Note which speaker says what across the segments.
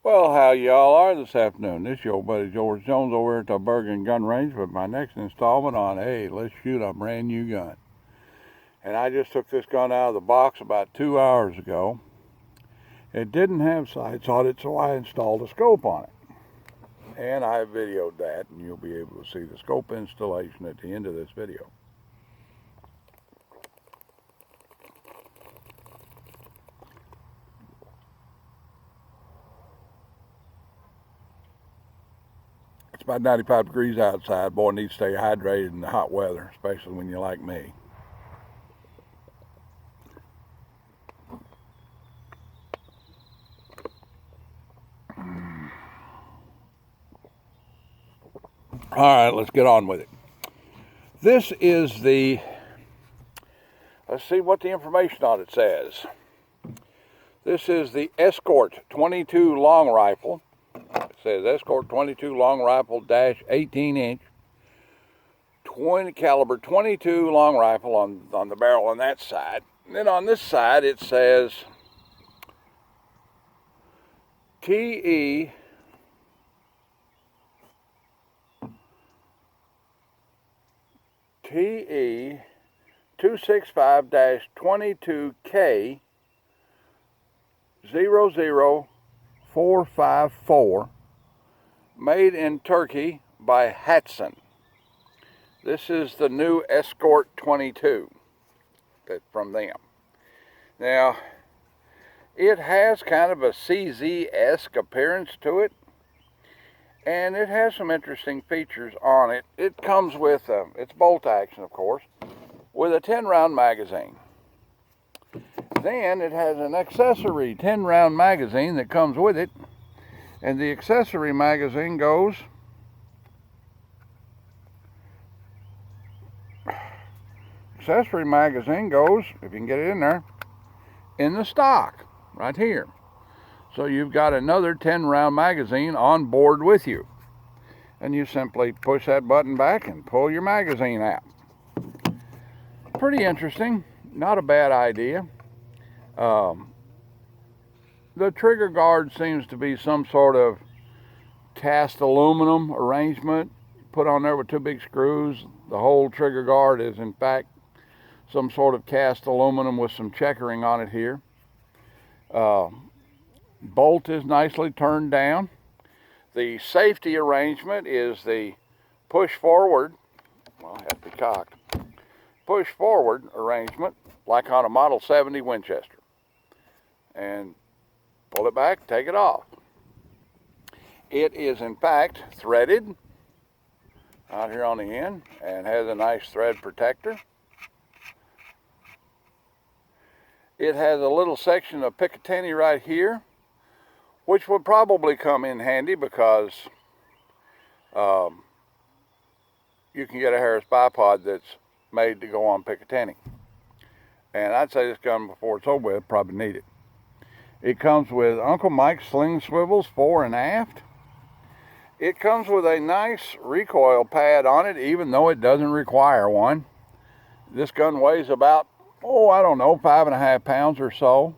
Speaker 1: Well, how y'all are this afternoon? This is your buddy George Jones over here at the Bergen Gun Range with my next installment on, hey, let's shoot a brand new gun. And I just took this gun out of the box about 2 hours ago. It didn't have sights on it, so I installed a scope on it. And I videoed that, and you'll be able to see the scope installation at the end of this video. It's about 95 degrees outside. Boy, needs to stay hydrated in the hot weather, especially when you're like me. All right, let's get on with it. This is the, let's see what the information on it says. This is the Escort 22 long rifle. It says Escort 22 long rifle dash 18-inch 20 caliber 22 long rifle on the barrel on that side. And then on this side it says TE 265-22K 00454, made in Turkey by Hatson. This is the new Escort 22 from them. Now, it has kind of a CZ-esque appearance to it, and it has some interesting features on it. It comes with, it's bolt action of course, with a 10-round magazine. Then it has an accessory 10-round magazine that comes with it, and the accessory magazine goes if you can get it in there, in the stock right here. So you've got another 10-round magazine on board with you, and you simply push that button back and pull your magazine out. Pretty interesting, not a bad idea. The trigger guard seems to be some sort of cast aluminum arrangement put on there with two big screws. The whole trigger guard is in fact some sort of cast aluminum with some checkering on it here. Bolt is nicely turned down. The safety arrangement is the push forward, well, I have to be cocked, push forward arrangement like on a Model 70 Winchester. And pull it back, take it off. It is in fact threaded out here on the end and has a nice thread protector. It has a little section of Picatinny right here, which would probably come in handy because you can get a Harris bipod that's made to go on Picatinny. And I'd say this gun, before it's over with, probably need it. It comes with Uncle Mike's sling swivels fore and aft. It comes with a nice recoil pad on it, even though it doesn't require one. This gun weighs about, I don't know, 5.5 pounds or so.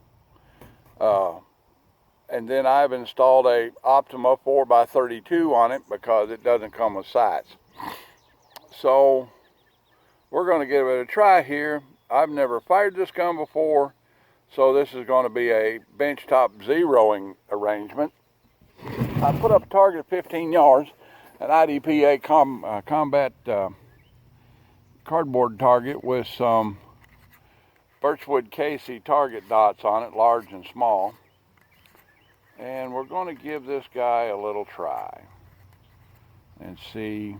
Speaker 1: And then I've installed a Optima 4x32 on it because it doesn't come with sights. So we're going to give it a try here. I've never fired this gun before, so this is going to be a benchtop zeroing arrangement. I put up a target of 15 yards, an IDPA combat cardboard target with some Birchwood Casey target dots on it, large and small. And we're going to give this guy a little try and see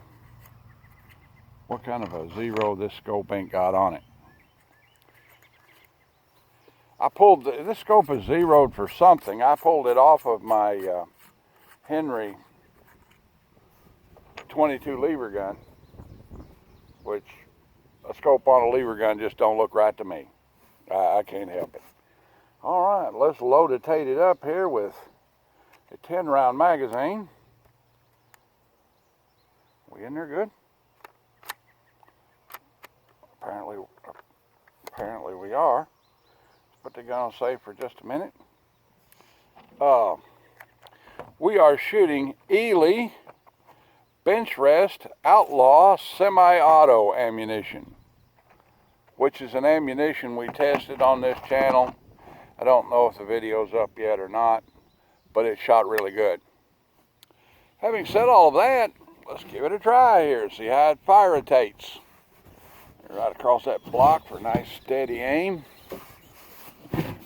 Speaker 1: what kind of a zero this scope ain't got on it. This scope is zeroed for something. I pulled it off of my Henry 22 lever gun, which a scope on a lever gun just don't look right to me. I can't help it. All right, let's load-tate it up here with a 10-round magazine. We in there good? Apparently we are. Let's put the gun on safe for just a minute. We are shooting Ely bench rest outlaw semi-auto ammunition, which is an ammunition we tested on this channel. I don't know if the video's up yet or not, but it shot really good. Having said all of that, let's give it a try here, see how it fire-rotates. Right across that block for a nice steady aim.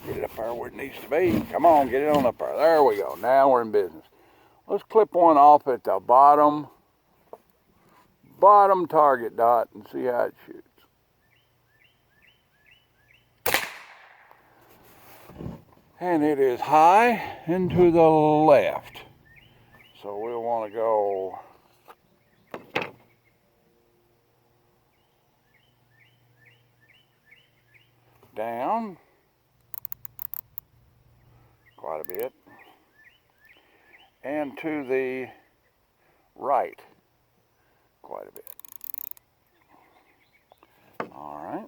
Speaker 1: Get it up there where it needs to be. Come on, get it on up there. There we go. Now we're in business. Let's clip one off at the bottom target dot and see how it shoots. And it is high and to the left. So we'll want to go down quite a bit and to the right quite a bit. All right.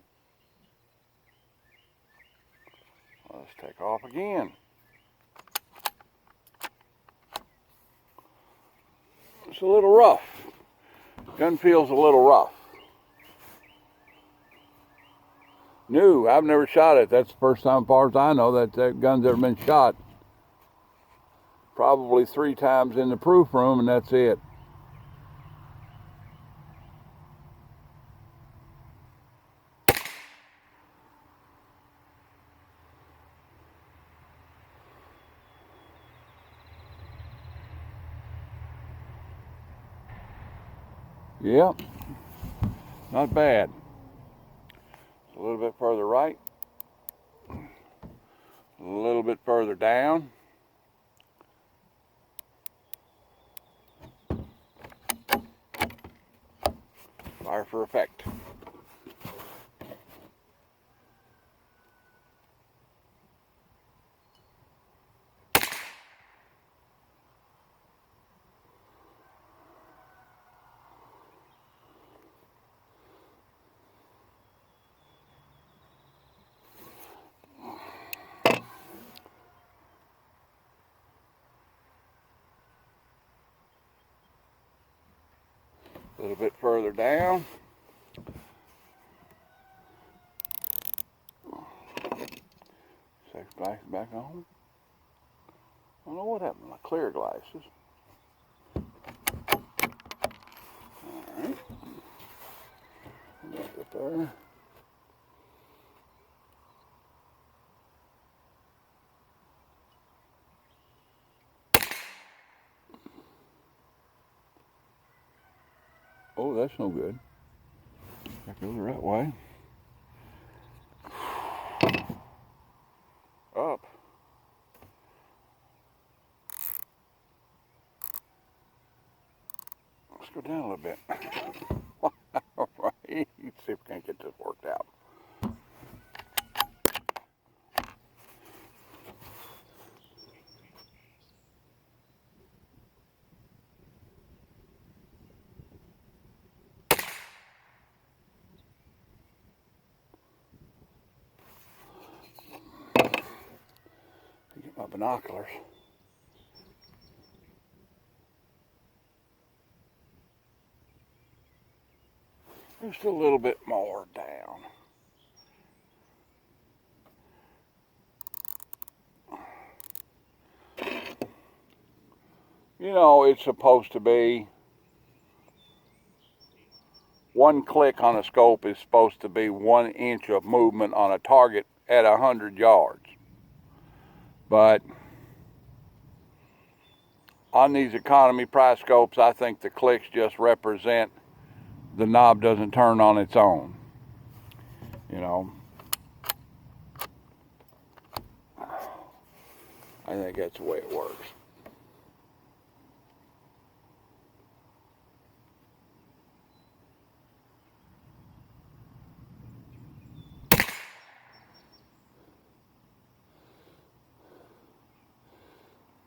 Speaker 1: Let's take off again. It's a little rough. Gun feels a little rough. New, I've never shot it. That's the first time, as far as I know, that gun's ever been shot. Probably 3 times in the proof room, and that's it. Yep, not bad. A little bit further right, a little bit further down. Fire for effect. A little bit further down. Safety glasses back on. I don't know what happened to my clear glasses. Alright. Back up there. Oh, that's no good. That goes the right way. Up. Let's go down a little bit. All right. See if we can get this worked out. Get my binoculars. Just a little bit more down. You know, it's supposed to be 1 click on a scope is supposed to be 1 inch of movement on a target at 100 yards. But on these economy price scopes, I think the clicks just represent the knob doesn't turn on its own. You know, I think that's the way it works.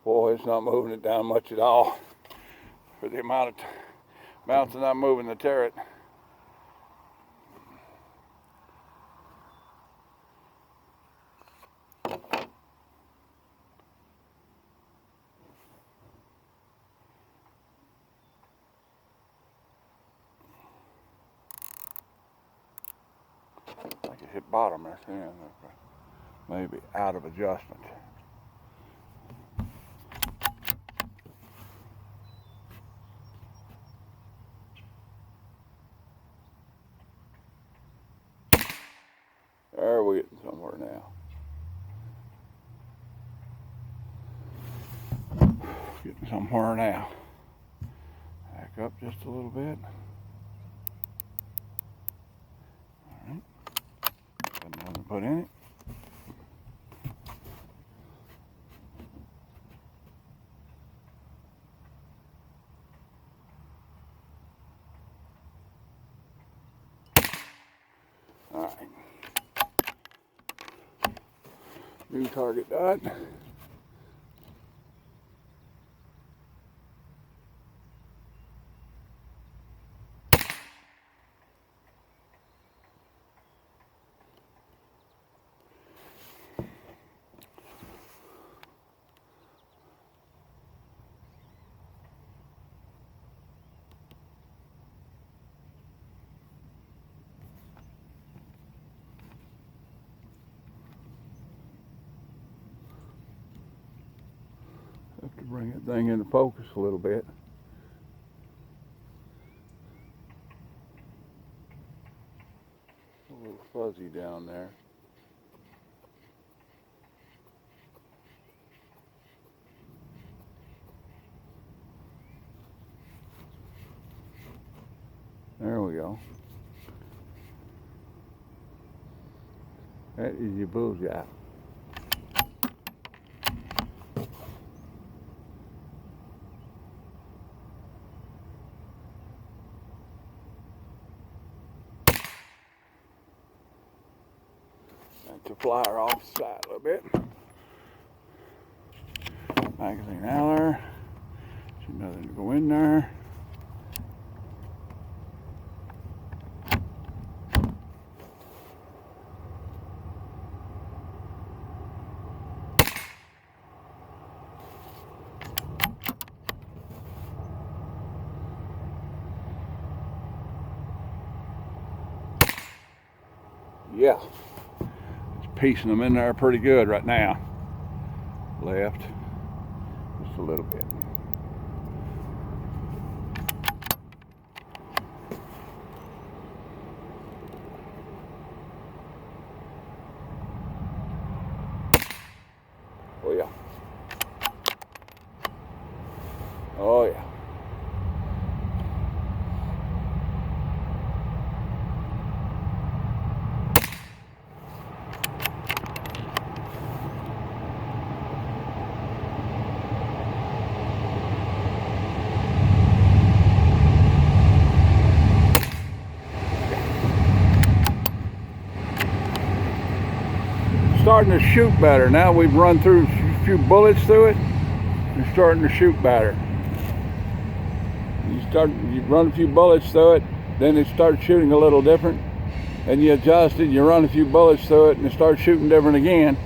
Speaker 1: Boy, it's not moving it down much at all for the amount of amounts of not moving the turret. I think it hit bottom. That's in. Maybe out of adjustment. There, we're getting somewhere now. Getting somewhere now. Back up just a little bit. All right. Got nothing to put in it. All right. New target dot. Have to bring that thing into focus a little bit. A little fuzzy down there. There we go. That is your bullseye. Take the flyer off the side a little bit. Magazine out there. There's nothing to go in there. Yeah, it's piecing them in there pretty good right now. Left, just a little bit. Oh yeah. Oh yeah. Starting to shoot better. Now we've run through a few bullets through it. It's starting to shoot better. You run a few bullets through it, then it starts shooting a little different. And you adjust it, you run a few bullets through it, and it starts shooting different again.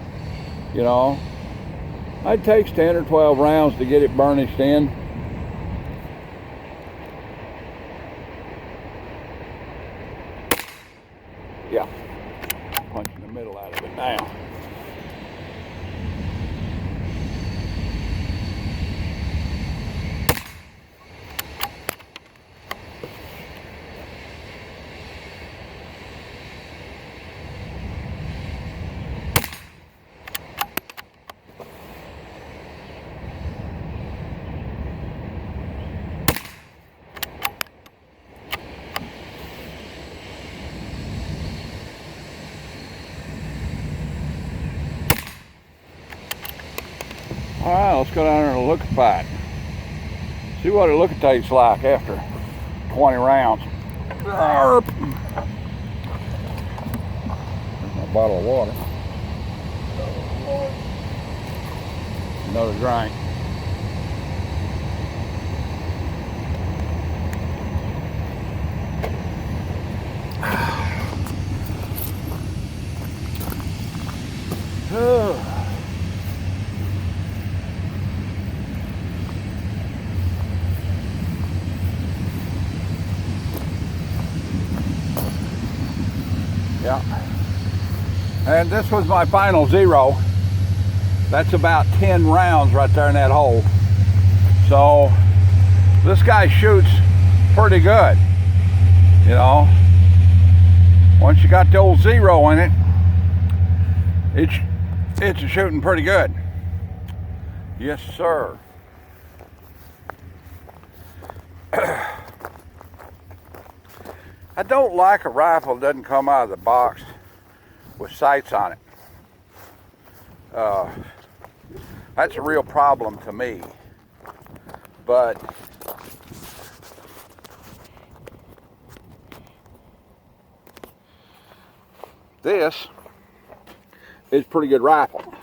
Speaker 1: You know, it takes 10 or 12 rounds to get it burnished in. Yeah, punching the middle out of it now. All right, let's go down there and look at it. See what it tastes like after 20 rounds. There's my bottle of water. Another drink. Yeah. And this was my final 0. That's about 10 rounds right there in that hole. So this guy shoots pretty good, you know. Once you got the old 0 in it, it's shooting pretty good. Yes, sir. I don't like a rifle that doesn't come out of the box with sights on it. That's a real problem to me. But this is a pretty good rifle.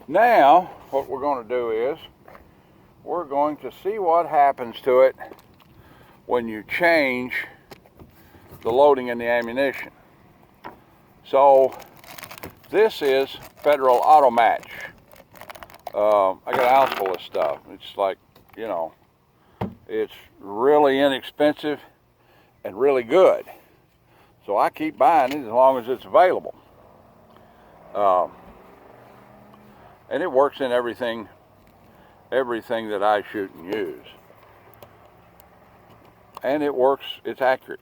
Speaker 1: Now, what we're going to do is we're going to see what happens to it when you change the loading and the ammunition. So this is Federal Auto Match. I got an ounce full of stuff. It's like, you know, it's really inexpensive and really good. So I keep buying it as long as it's available. And it works in everything that I shoot and use. And it works, it's accurate.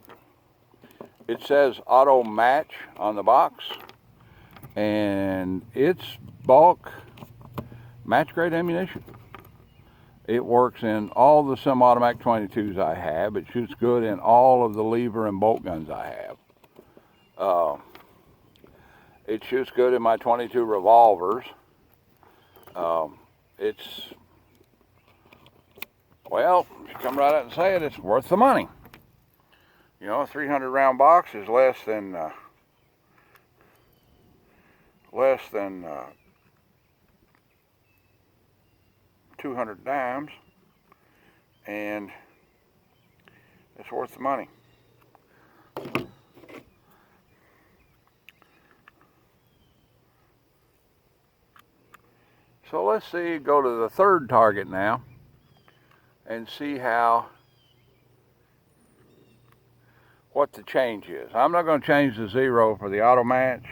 Speaker 1: It says Auto Match on the box, and it's bulk match grade ammunition. It works in all the semi-automatic 22s I have. It shoots good in all of the lever and bolt guns I have. It shoots good in my 22 revolvers. Well, if you come right out and say it, it's worth the money. You know, a 300 round box is less than 200 dimes, and it's worth the money. So let's see, go to the third target now and see what the change is. I'm not going to change the 0 for the auto match,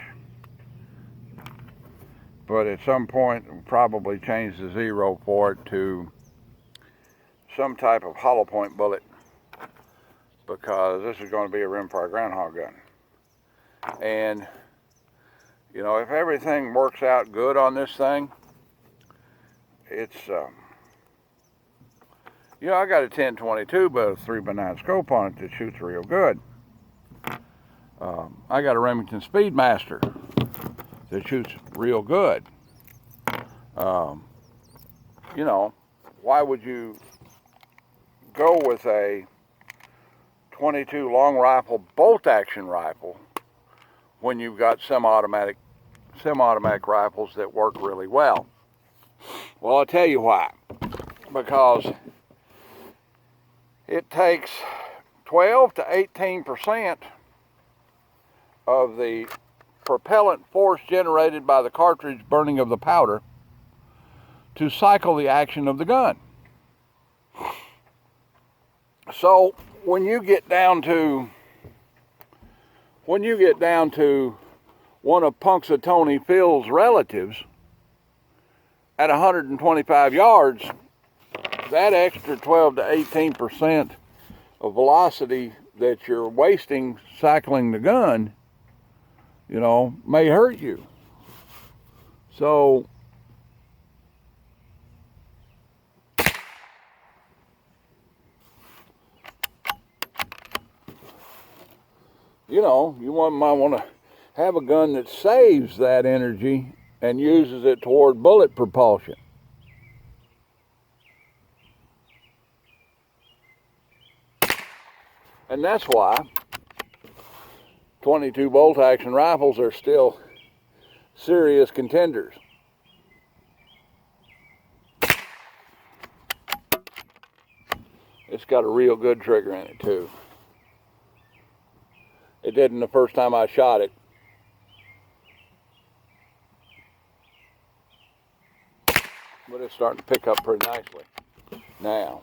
Speaker 1: but at some point we'll probably change the 0 for it to some type of hollow point bullet, because this is going to be a rimfire groundhog gun. And you know, if everything works out good on this thing, it's you know, I got a 10-22 but a 3x9 scope on it that shoots real good. I got a Remington Speedmaster that shoots real good. You know, why would you go with a 22 long rifle bolt action rifle when you've got semi-automatic rifles that work really well? Well, I'll tell you why. Because it takes 12 to 18% of the propellant force generated by the cartridge burning of the powder to cycle the action of the gun. So when you get down to one of Punxsutawney Phil's relatives at 125 yards, that extra 12 to 18% of velocity that you're wasting cycling the gun, you know, may hurt you. So you know, you might want to have a gun that saves that energy and uses it toward bullet propulsion. And that's why 22 bolt action rifles are still serious contenders. It's got a real good trigger in it too. It didn't the first time I shot it. But it's starting to pick up pretty nicely now.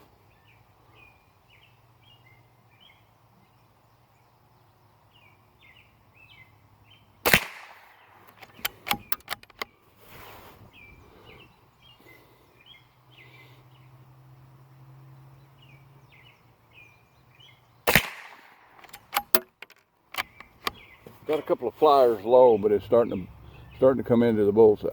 Speaker 1: Got a couple of flyers low, but it's starting to come into the bullseye.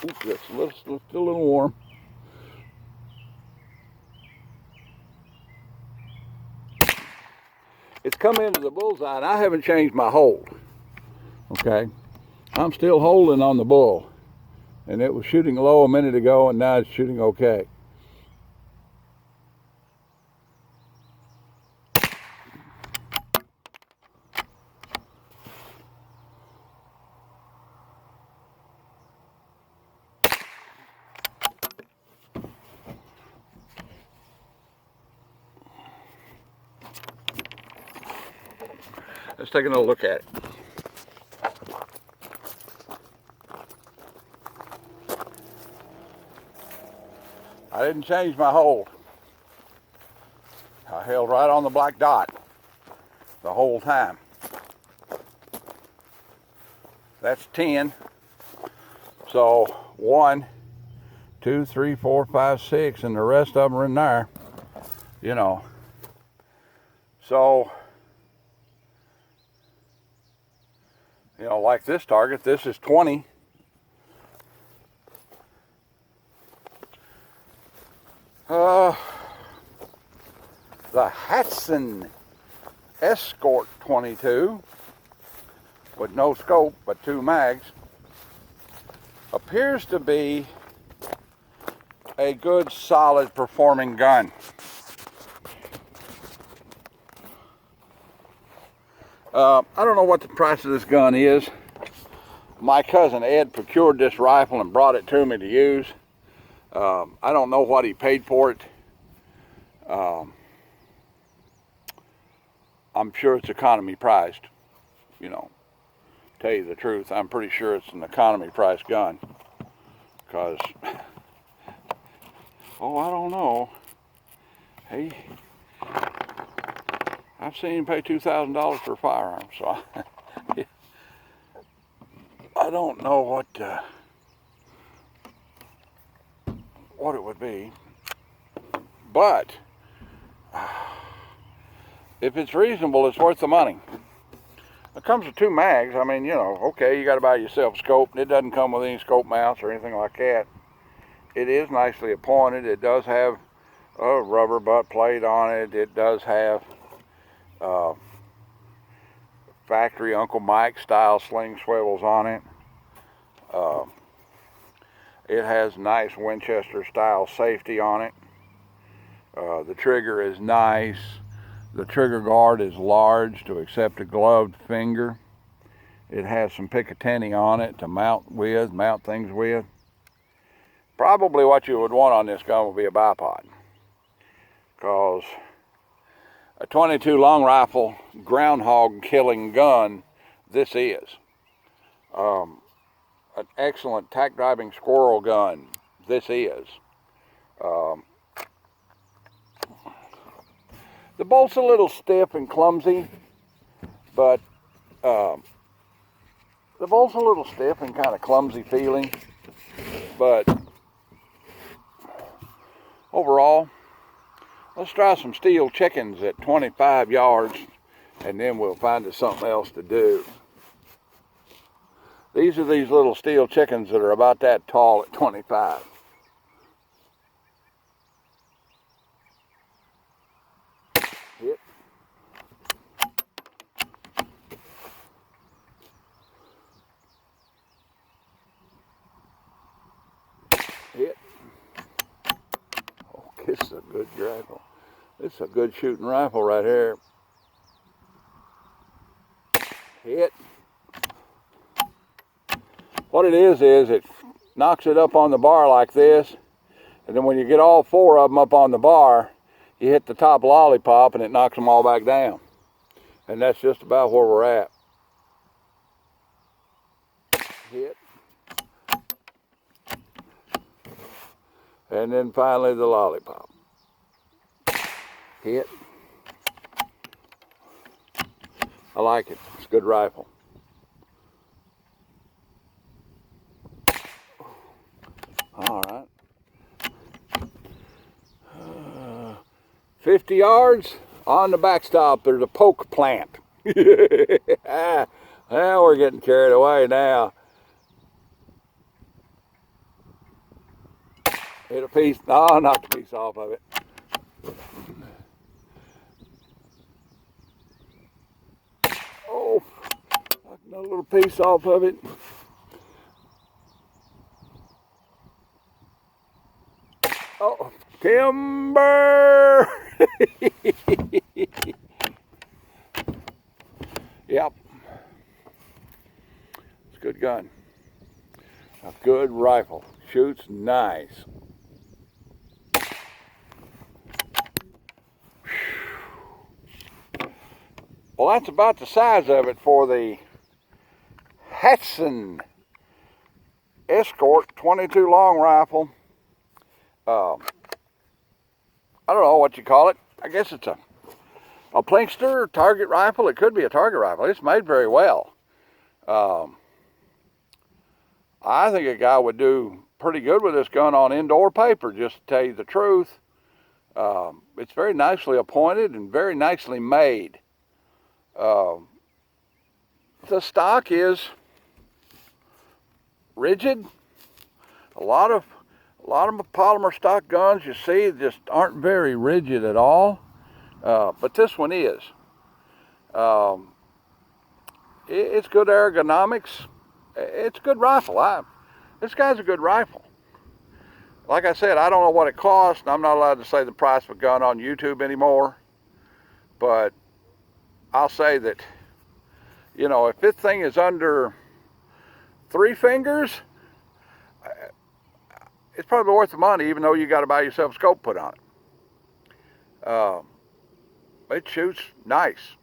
Speaker 1: Ooh, it's still a little warm. It's come into the bullseye, and I haven't changed my hold. Okay, I'm still holding on the bull, and it was shooting low a minute ago, and now it's shooting okay. Let's take another look at it. I didn't change my hold. I held right on the black dot the whole time. That's 10. So 1, 2, 3, 4, 5, 6, and the rest of them are in there. You know. So, you know, like this target, this is 20. The Hatson Escort 22 with no scope but 2 mags appears to be a good, solid performing gun. I don't know what the price of this gun is. My cousin Ed procured this rifle and brought it to me to use. I don't know what he paid for it. I'm sure it's economy priced, you know. Tell you the truth, I'm pretty sure it's an economy priced gun. Because, oh, I don't know. Hey, I've seen him pay $2,000 for a firearm, so I don't know what it would be. But if it's reasonable, it's worth the money. It comes with 2 mags. I mean, you know, okay, you got to buy yourself a scope. It doesn't come with any scope mounts or anything like that. It is nicely appointed. It does have a rubber butt plate on it. It does have factory Uncle Mike style sling swivels on it. It has nice Winchester style safety on it. The trigger is nice. The trigger guard is large to accept a gloved finger. It has some Picatinny on it to mount things with. Probably what you would want on this gun would be a bipod, because a 22 long rifle groundhog killing gun this is. An excellent tack driving squirrel gun this is. The bolt's a little stiff and clumsy, but the bolt's a little stiff and kind of clumsy feeling, but overall, let's try some steel chickens at 25 yards, and then we'll find us something else to do. These are these little steel chickens that are about that tall at 25. Hit. Hit. Oh, this is a good rifle. This is a good shooting rifle right here. Hit. What it is it knocks it up on the bar like this, and then when you get all 4 of them up on the bar, you hit the top lollipop and it knocks them all back down. And that's just about where we're at. Hit. And then finally the lollipop. Hit. I like it. It's a good rifle. All right. 50 yards on the backstop, there's a poke plant. Now we're getting carried away now. Hit a piece, no, knocked a piece off of it. Oh, knocked another little piece off of it. Oh, timber! Yep. It's a good gun. A good rifle. Shoots nice. Well, that's about the size of it for the Hatson Escort 22 long rifle. I don't know what you call it. I guess it's a plinkster target rifle. It could be a target rifle. It's made very well. I think a guy would do pretty good with this gun on indoor paper, just to tell you the truth. It's very nicely appointed and very nicely made. The stock is rigid. A lot of polymer stock guns you see just aren't very rigid at all, but this one is. It's good ergonomics. It's a good rifle. This guy's a good rifle. Like I said, I don't know what it costs, and I'm not allowed to say the price of a gun on YouTube anymore, but I'll say that, you know, if this thing is under 3 fingers, it's probably worth the money, even though you got to buy yourself a scope put on it. It shoots nice.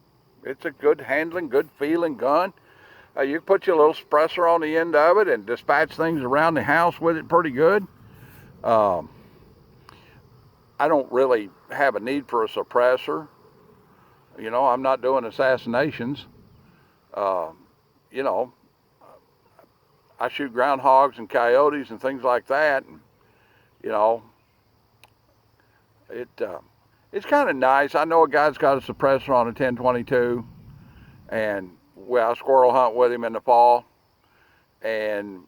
Speaker 1: It's a good handling, good feeling gun. You can put your little suppressor on the end of it and dispatch things around the house with it pretty good. I don't really have a need for a suppressor. You know, I'm not doing assassinations. You know, I shoot groundhogs and coyotes and things like that. And, you know, it's kind of nice. I know a guy's got a suppressor on a 1022, and well, I squirrel hunt with him in the fall. And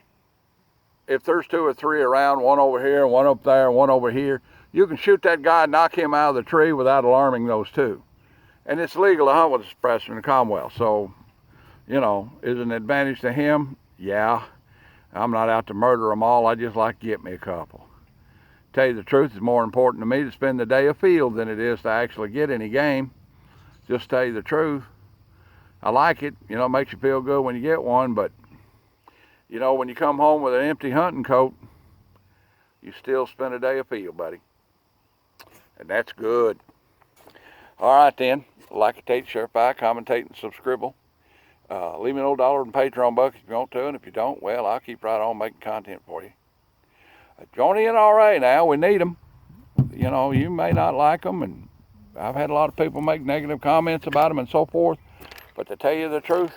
Speaker 1: if there's 2 or 3 around, one over here, one up there, and one over here, you can shoot that guy and knock him out of the tree without alarming those 2. And it's legal to hunt with a suppressor in the Commonwealth. So, you know, is it an advantage to him? Yeah. I'm not out to murder them all. I just like to get me a couple. Tell you the truth, it's more important to me to spend the day afield than it is to actually get any game. Just tell you the truth. I like it. You know, it makes you feel good when you get one, but, you know, when you come home with an empty hunting coat, you still spend a day afield, buddy. And that's good. All right, then. Like, share, commentate, and subscribe. Leave me an old $1 in Patreon buck if you want to, and if you don't, well, I'll keep right on making content for you. Join the NRA now. We need them. You know, you may not like them, and I've had a lot of people make negative comments about them and so forth, but to tell you the truth,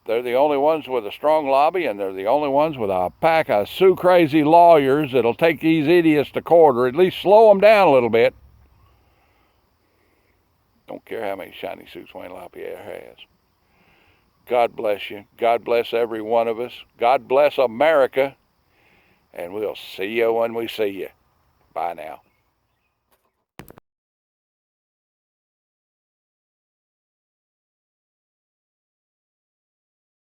Speaker 1: they're the only ones with a strong lobby, and they're the only ones with a pack of sue-crazy lawyers that'll take these idiots to court, or at least slow them down a little bit. Don't care how many shiny suits Wayne LaPierre has. God bless you. God bless every one of us. God bless America. And we'll see you when we see you. Bye now.